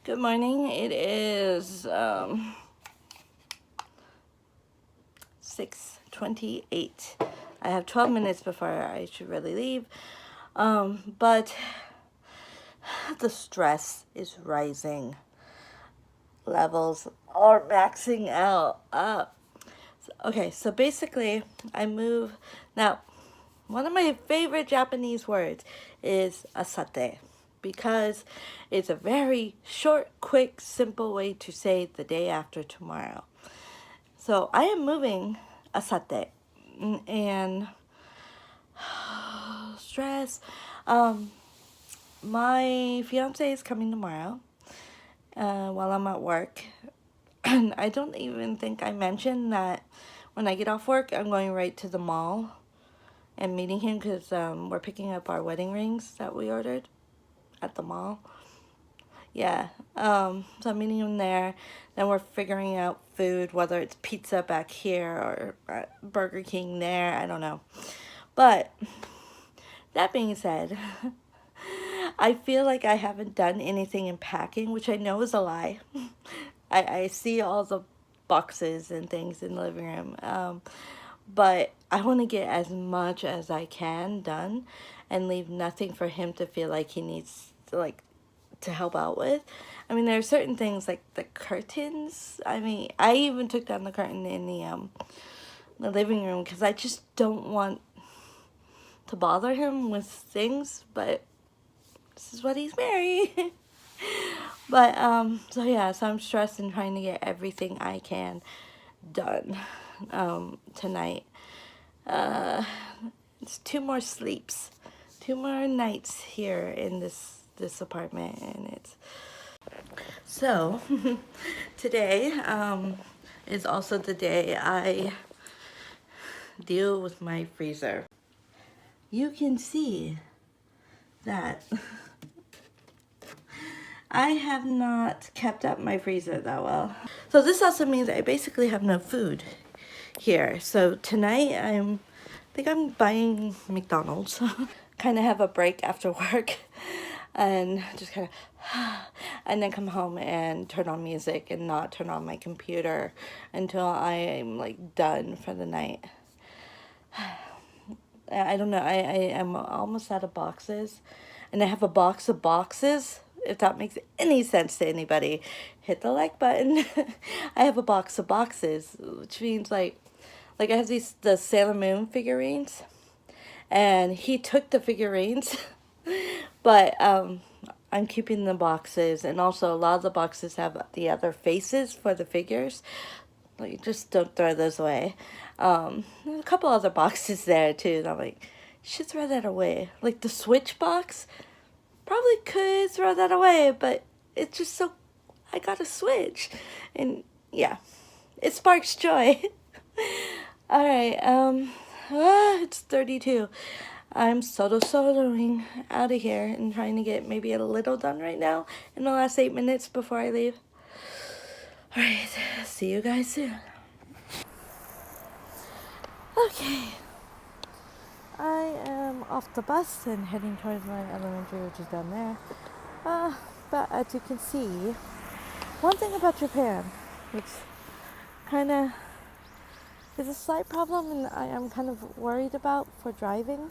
Good morning. It is 6:28. I have 12 minutes before I should really leave. But the stress is rising. Levels are maxing out. Okay, so basically, I move. Now, one of my favorite Japanese words is asate, because it's a very short, quick, simple way to say the day after tomorrow. So I am moving asate, and stress. My fiance is coming tomorrow while I'm at work. And I don't even think I mentioned that when I get off work, I'm going right to the mall and meeting him because we're picking up our wedding rings that we ordered at the mall. Yeah, so I'm meeting him there. Then we're figuring out food, whether it's pizza back here or Burger King there. I don't know. But that being said, I feel like I haven't done anything in packing, which I know is a lie. I see all the boxes and things in the living room. But I want to get as much as I can done and leave nothing for him to feel like he needs to help out with. I mean, there are certain things like the curtains. I mean, I even took down the curtain in the living room because I just don't want to bother him with things, but this is what he's married. But so I'm stressed and trying to get everything I can done tonight. It's 2 more sleeps, 2 more nights here in this apartment, and it's so today is also the day I deal with my freezer. You can see that I have not kept up my freezer that well. So this also means I basically have no food here. So tonight I think I'm buying McDonald's. Kind of have a break after work and just kind of and then come home and turn on music and not turn on my computer until I am like done for the night. I don't know. I am almost out of boxes, and I have a box of boxes. If that makes any sense to anybody, hit the like button. I have a box of boxes, which means like I have the Sailor Moon figurines, and he took the figurines, but I'm keeping the boxes, and also a lot of the boxes have the other faces for the figures. Like, just don't throw those away. There's a couple other boxes there too, and I'm like, should throw that away. Like the Switch box, probably could throw that away, but it's just so, I got a Switch, and yeah, it sparks joy. All right, it's 32. I'm soloing out of here and trying to get maybe a little done right now in the last 8 minutes before I leave. All right, see you guys soon. Okay, I am off the bus and heading towards my elementary, which is down there. But as you can see, one thing about Japan, which kind of is a slight problem and I am kind of worried about for driving,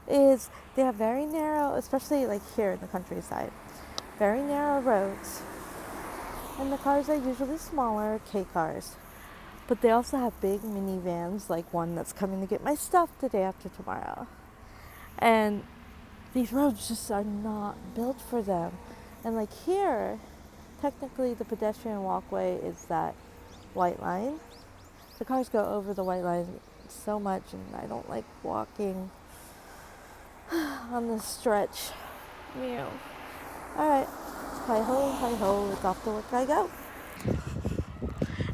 is they have very narrow, especially like here in the countryside, very narrow roads. And the cars are usually smaller, K cars. But they also have big minivans, like one that's coming to get my stuff the day after tomorrow. And these roads just are not built for them. And like here, technically the pedestrian walkway is that white line. The cars go over the white line so much, and I don't like walking on this stretch. Meow. Alright, hi-ho, it's off to work I go.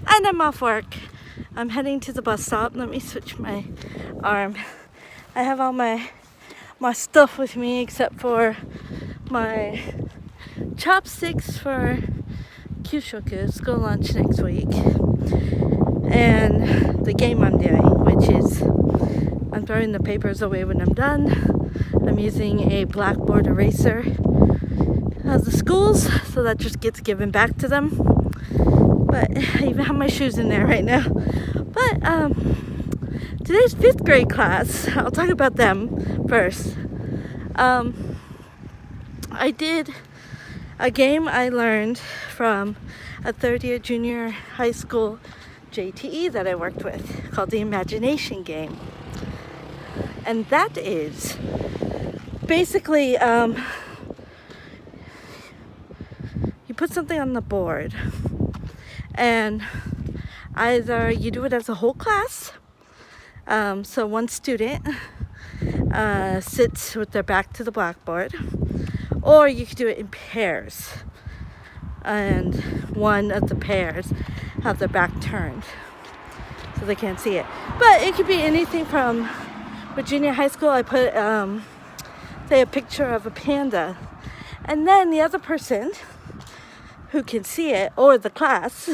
And I'm off work. I'm heading to the bus stop. Let me switch my arm. I have all my stuff with me except for my chopsticks for Kyushoku, school lunch next week. And the game I'm doing, which is I'm throwing the papers away when I'm done. I'm using a blackboard eraser. the schools, so that just gets given back to them. But I even have my shoes in there right now. But today's 5th grade class, I'll talk about them first. I did a game I learned from a 3rd year junior high school JTE that I worked with called the Imagination Game. And that is basically you put something on the board, and either you do it as a whole class, so one student sits with their back to the blackboard, or you could do it in pairs, and one of the pairs have their back turned so they can't see it. But it could be anything from, with junior high school, I put say a picture of a panda, and then the other person who can see it, or the class,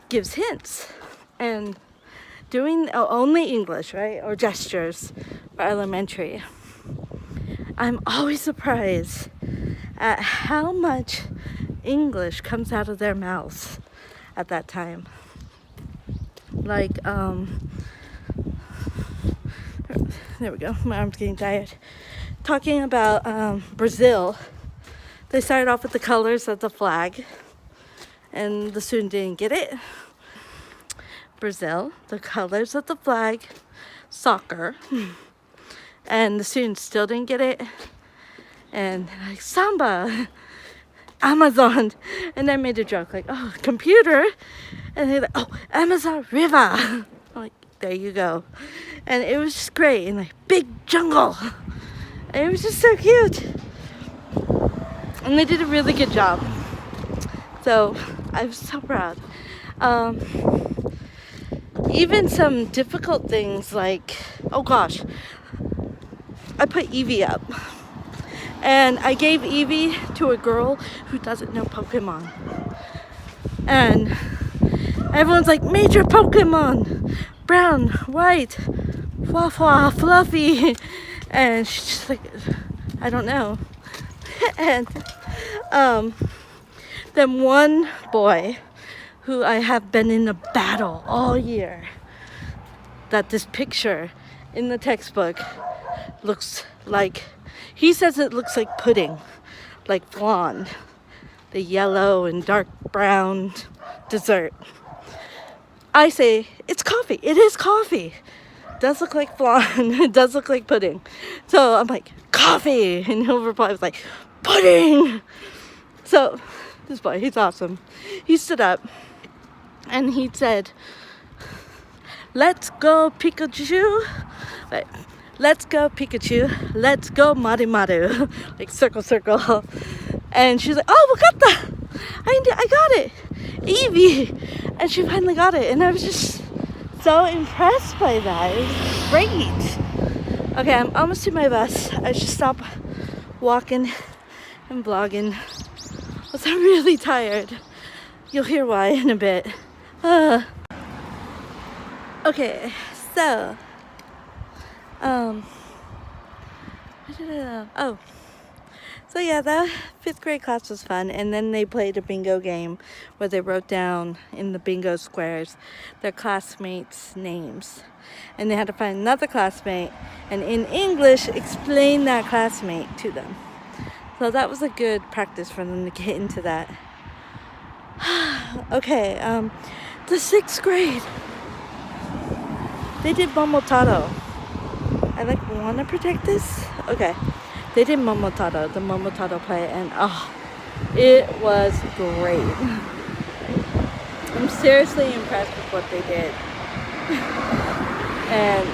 gives hints. And doing only English, right, or gestures for elementary, I'm always surprised at how much English comes out of their mouths at that time. Like, there we go, my arm's getting tired. Talking about Brazil, they started off with the colors of the flag, and the student didn't get it. Brazil, the colors of the flag, soccer, and the student still didn't get it. And like, samba, Amazon, and I made a joke like, oh, computer, and they're like, oh, Amazon River. I'm like, there you go. And it was just great, and like, big jungle. And it was just so cute. And they did a really good job. So I was so proud. Even some difficult things like, oh gosh, I put Evie up. And I gave Evie to a girl who doesn't know Pokemon. And everyone's like, major Pokemon, brown, white, wah, fluffy. And she's just like, I don't know. And then one boy who I have been in a battle all year, that this picture in the textbook looks like, he says it looks like pudding, like flan, the yellow and dark brown dessert. I say, it's coffee. It is coffee. It does look like flan. It does look like pudding. So I'm like, coffee. And he'll reply with like, pudding. So this boy, he's awesome. He stood up and he said, let's go Pikachu. Wait, let's go Pikachu. Let's go Maru. Like circle. And she's like, oh, wakata. I got it. Evie. And she finally got it. And I was just so impressed by that. It was great. Okay, I'm almost to my bus. I should stop walking and vlogging. Because I'm really tired. You'll hear why in a bit. Okay, so so yeah, that 5th grade class was fun. And then they played a bingo game where they wrote down in the bingo squares their classmates' names, and they had to find another classmate and in English explain that classmate to them. So that was a good practice for them to get into that. Okay, the 6th grade, they did Momotaro. I like want to protect this. Okay, they did Momotaro, the Momotaro play, and it was great. I'm seriously impressed with what they did. And I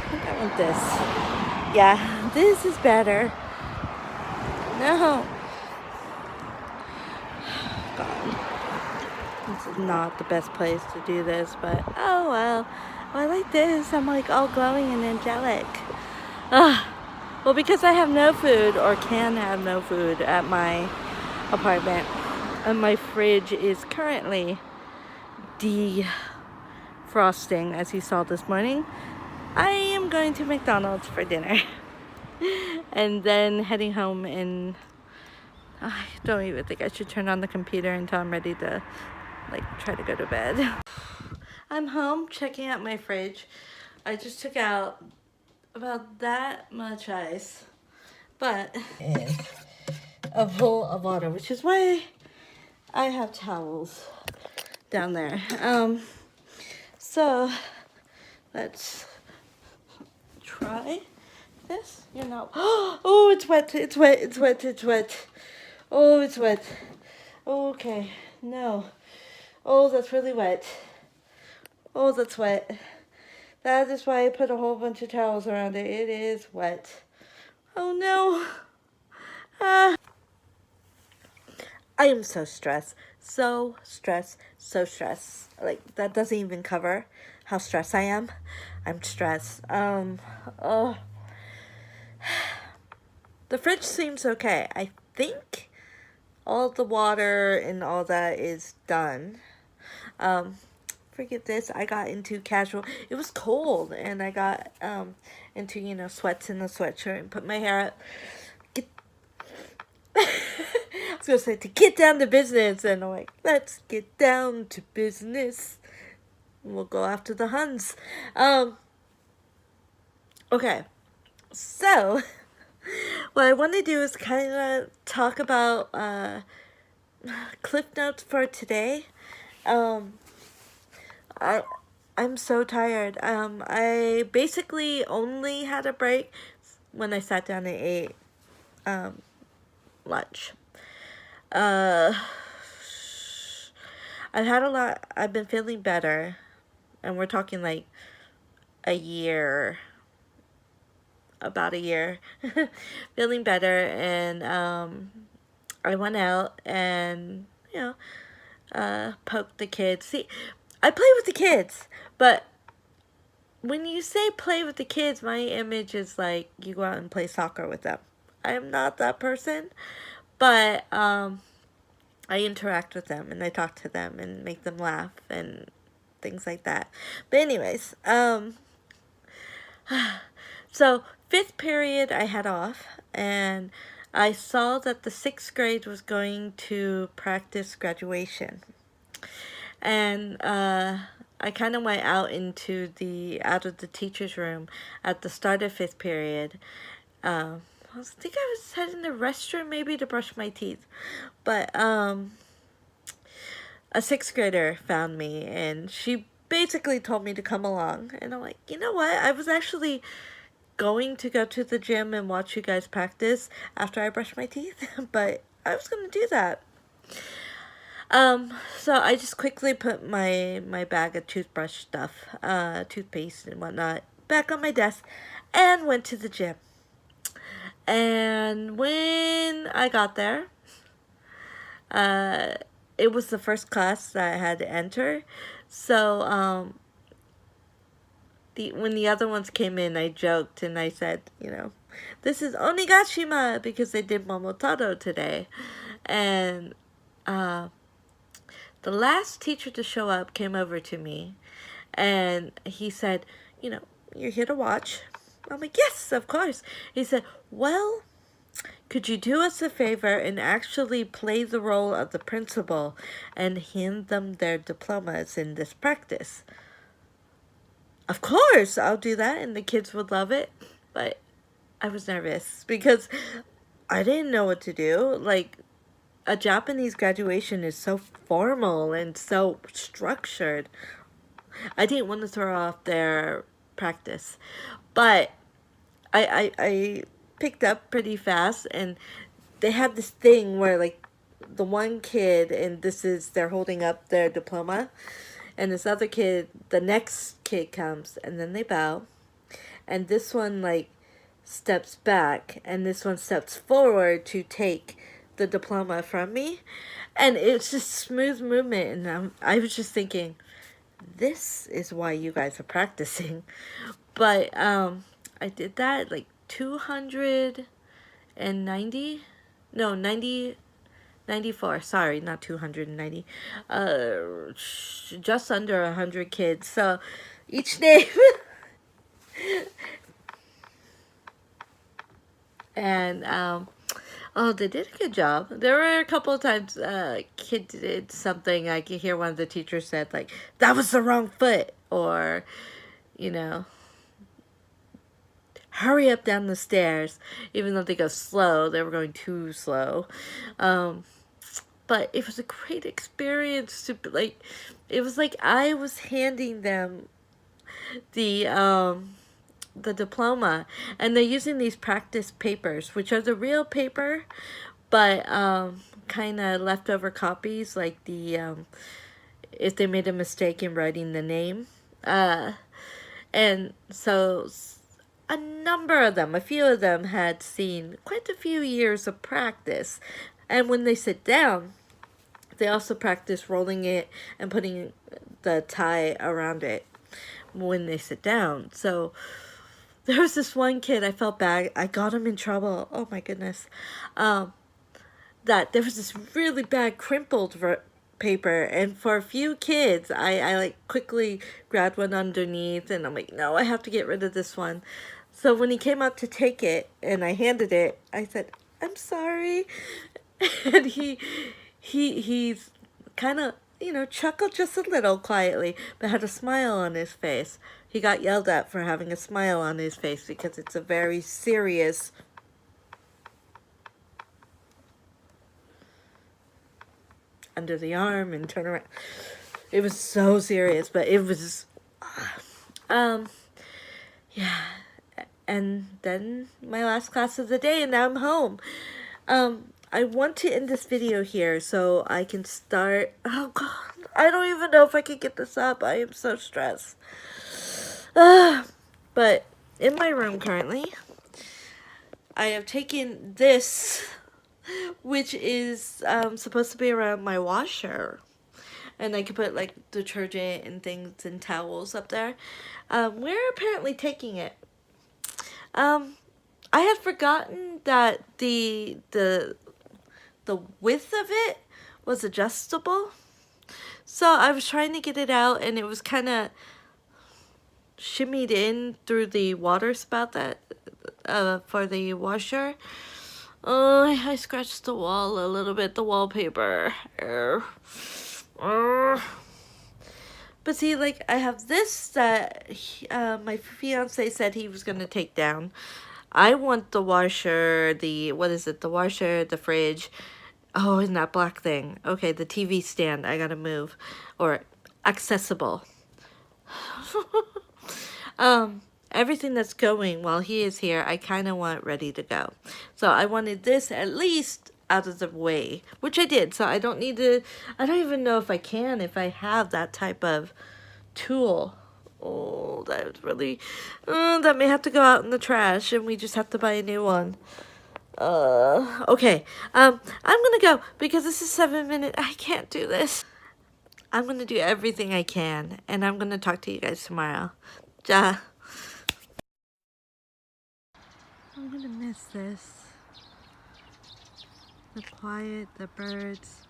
think I want this. Yeah, this is better. No. God. This is not the best place to do this, but oh well. I like this. I'm like all glowing and angelic. Well, because I have no food, or can have no food at my apartment, and my fridge is currently defrosting, as you saw this morning, I am going to McDonald's for dinner. And then heading home in I don't even think I should turn on the computer until I'm ready to, like, try to go to bed. I'm home checking out my fridge. I just took out about that much ice, but is a bowl of water, which is why I have towels down there. So let's try this. You know, oh, it's wet, it's wet, it's wet, it's wet. Oh, it's wet. Okay, no. Oh, that's really wet. Oh, that's wet. That is why I put a whole bunch of towels around it. It is wet. Oh no. I am so stressed. So stressed. So stressed. Like, that doesn't even cover how stressed I am. I'm stressed. Oh. The fridge seems okay. I think all the water and all that is done. Forget this. I got into casual. It was cold, and I got into, you know, sweats in the sweatshirt and put my hair up. Get I was gonna say to get down to business, and I'm like, let's get down to business. We'll go after the Huns. Okay, so what I want to do is kind of talk about cliff notes for today. I'm so tired. I basically only had a break when I sat down and ate lunch. I've had a lot. I've been feeling better, and we're talking like a year, about a year, feeling better, and I went out and, you know, poked the kids. See, I play with the kids, but when you say play with the kids, my image is like you go out and play soccer with them. I am not that person, but I interact with them and I talk to them and make them laugh and things like that. But anyways, so 5th period I had off, and I saw that the 6th grade was going to practice graduation. And I kind of went out of the teacher's room at the start of 5th period. I think I was heading to the restroom maybe to brush my teeth. But a 6th grader found me, and she basically told me to come along. And I'm like, you know what? I was actually going to go to the gym and watch you guys practice after I brush my teeth, but I was going to do that. So I just quickly put my bag of toothbrush stuff, toothpaste and whatnot, back on my desk and went to the gym. And when I got there, it was the first class that I had to enter. So, when the other ones came in, I joked and I said, you know, this is Onigashima, because they did Momotaro today. And, the last teacher to show up came over to me, and he said, you know, you're here to watch. I'm like, yes, of course. He said, well, could you do us a favor and actually play the role of the principal and hand them their diplomas in this practice? Of course, I'll do that, and the kids would love it. But I was nervous because I didn't know what to do. Like, a Japanese graduation is so formal and so structured. I didn't want to throw off their practice, but I picked up pretty fast, and they have this thing where, like, the one kid, and they're holding up their diploma, and this other kid, the next kid comes, and then they bow, and this one, like, steps back, and this one steps forward to take the diploma from me, and it's just smooth movement, and I was just thinking, this is why you guys are practicing. But I did that like 94, sorry, not 290, just under 100 kids, so each name and Oh, they did a good job. There were a couple of times kid did something. I could hear one of the teachers said, like, that was the wrong foot. Or, you know, hurry up down the stairs. Even though they go slow, they were going too slow. But it was a great experience to, like, it was like I was handing them the diploma, and they're using these practice papers, which are the real paper, but kind of leftover copies, like the if they made a mistake in writing the name, and so a number of them, a few of them had seen quite a few years of practice, and when they sit down, they also practice rolling it and putting the tie around it when they sit down. So there was this one kid, I felt bad. I got him in trouble. Oh my goodness. That there was this really bad crimpled paper, and for a few kids, I like quickly grabbed one underneath, and I'm like, no, I have to get rid of this one. So when he came out to take it, and I handed it, I said, I'm sorry. And he's kind of, chuckled just a little quietly, but had a smile on his face. He got yelled at for having a smile on his face because it's a very serious under the arm and turn around. It was so serious, but it was, yeah. And then my last class of the day, and now I'm home. I want to end this video here so I can start. Oh God, I don't even know if I can get this up. I am so stressed. But in my room currently, I have taken this, which is supposed to be around my washer. And I could put like detergent and things and towels up there. We're apparently taking it. I had forgotten that the width of it was adjustable. So I was trying to get it out, and it was kind of shimmied in through the water spout that for the washer. Oh, I scratched the wall a little bit, the wallpaper. But see, like, I have this that my fiance said he was going to take down. I want the washer, the washer, the fridge. Oh, and that black thing. Okay, the TV stand I gotta move. Or accessible. Everything that's going while he is here, I kind of want ready to go. So I wanted this at least out of the way, which I did. So I don't need to, I don't even know if I have that type of tool. Oh, that was really, that may have to go out in the trash, and we just have to buy a new one. Okay, I'm gonna go, because this is 7 minutes, I can't do this. I'm gonna do everything I can, and I'm gonna talk to you guys tomorrow. Ja. I'm gonna miss this. The quiet, the birds.